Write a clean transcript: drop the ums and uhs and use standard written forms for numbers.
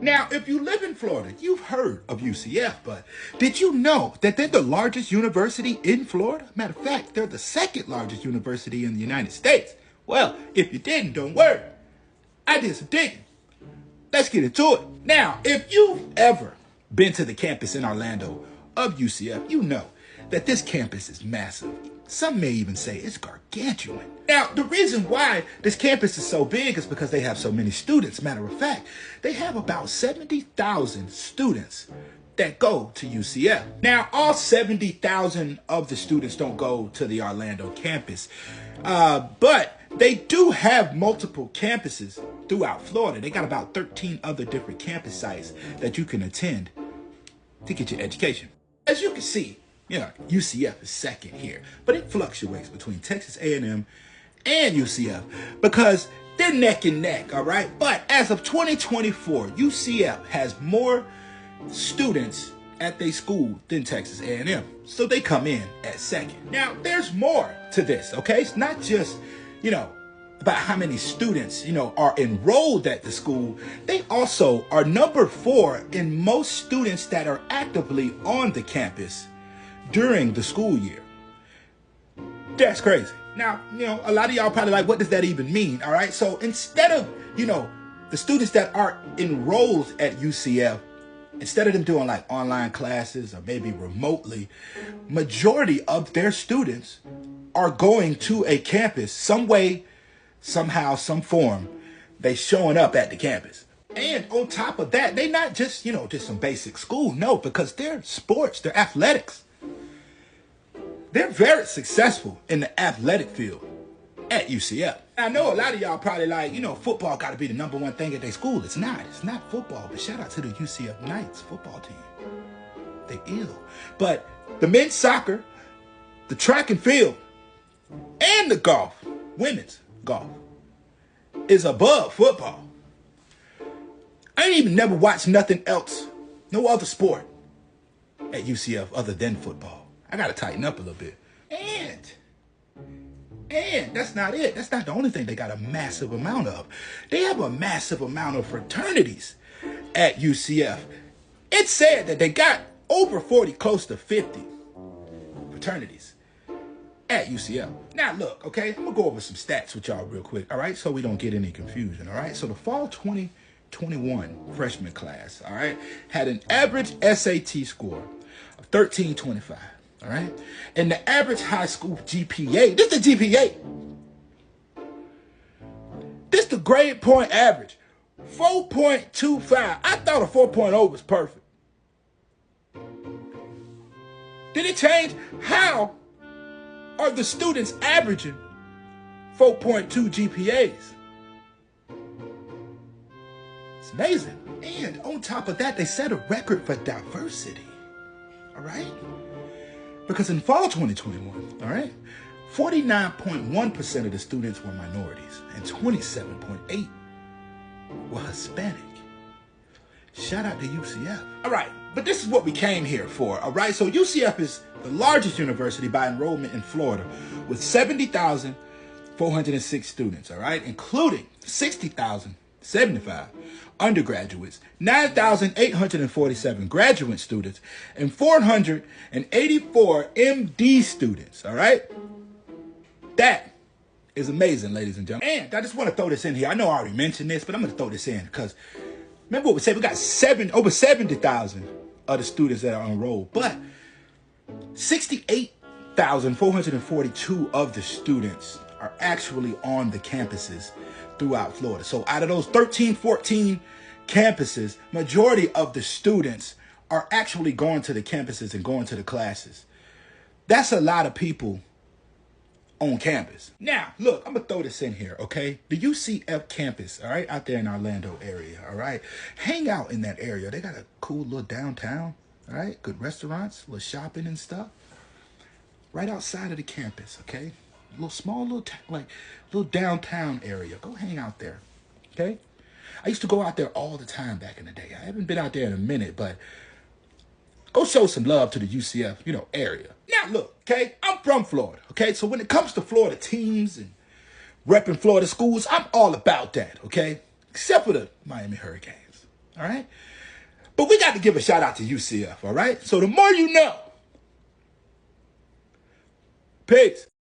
Now, if you live in Florida, you've heard of UCF, but did you know that they're the largest university in Florida? Matter of fact, they're the second largest university in the United States. Well, if you didn't, don't worry. I did some digging. Let's get into it. Now, if you've ever been to the campus in Orlando of UCF, you know that this campus is massive. Some may even say it's gargantuan. Now, the reason why this campus is so big is because they have so many students. Matter of fact, they have about 70,000 students that go to UCF. Now, all 70,000 of the students don't go to the Orlando campus, but they do have multiple campuses throughout Florida. They got about 13 other different campus sites that you can attend to get your education. As you can see, UCF is second here, but it fluctuates between Texas A&M and UCF because they're neck and neck, all right? But as of 2024, UCF has more students at their school than Texas A&M. So they come in at second. Now, there's more to this, okay? It's not just, about how many students, are enrolled at the school. They also are number 4 in most students that are actively on the campus during the school year. That's crazy. Now, a lot of y'all probably like, what does that even mean? All right. So instead of, the students that are enrolled at UCF, instead of them doing like online classes or maybe remotely, majority of their students are going to a campus some way, somehow, some form. They showing up at the campus. And on top of that, they not just, just some basic school. No, because they're sports, they're athletics. They're very successful in the athletic field at UCF. I know a lot of y'all probably like, football got to be the number one thing at their school. It's not football, but shout out to the UCF Knights football team. They ill. But the men's soccer, the track and field, and the golf, women's golf, is above football. I ain't even never watched nothing else, no other sport at UCF other than football. I got to tighten up a little bit. And that's not it. That's not the only thing they got a massive amount of. They have a massive amount of fraternities at UCF. It's said that they got over 40, close to 50 fraternities at UCF. Now look, okay, I'm going to go over some stats with y'all real quick, all right, so we don't get any confusion, all right? So the fall 2021 freshman class, all right, had an average SAT score of 1325. All right. And the average high school GPA, this is the GPA. This is the grade point average, 4.25. I thought a 4.0 was perfect. Did it change? How are the students averaging 4.2 GPAs? It's amazing. And on top of that, they set a record for diversity. All right. Because in fall 2021, all right, 49.1% of the students were minorities and 27.8% were Hispanic. Shout out to UCF. All right, but this is what we came here for, all right? So UCF is the largest university by enrollment in Florida with 70,406 students, all right, including 60,075 undergraduates, 9,847 graduate students, and 484 MD students, all right? That is amazing, ladies and gentlemen. And I just want to throw this in here. I know I already mentioned this, but I'm going to throw this in because remember what we said? We got over 70,000 of the students that are enrolled, but 68,442 of the students are actually on the campuses throughout Florida. So out of those 13, 14 campuses, majority of the students are actually going to the campuses and going to the classes. That's a lot of people on campus. Now, look, I'm going to throw this in here, okay? The UCF campus, all right, out there in Orlando area, all right? Hang out in that area. They got a cool little downtown, all right? Good restaurants, little shopping and stuff. Right outside of the campus, okay? Little downtown area. Go hang out there, okay? I used to go out there all the time back in the day. I haven't been out there in a minute, but go show some love to the UCF, area. Now, look, okay, I'm from Florida, okay? So when it comes to Florida teams and repping Florida schools, I'm all about that, okay? Except for the Miami Hurricanes. all right? But we got to give a shout out to UCF, all right? So the more you know. Peace.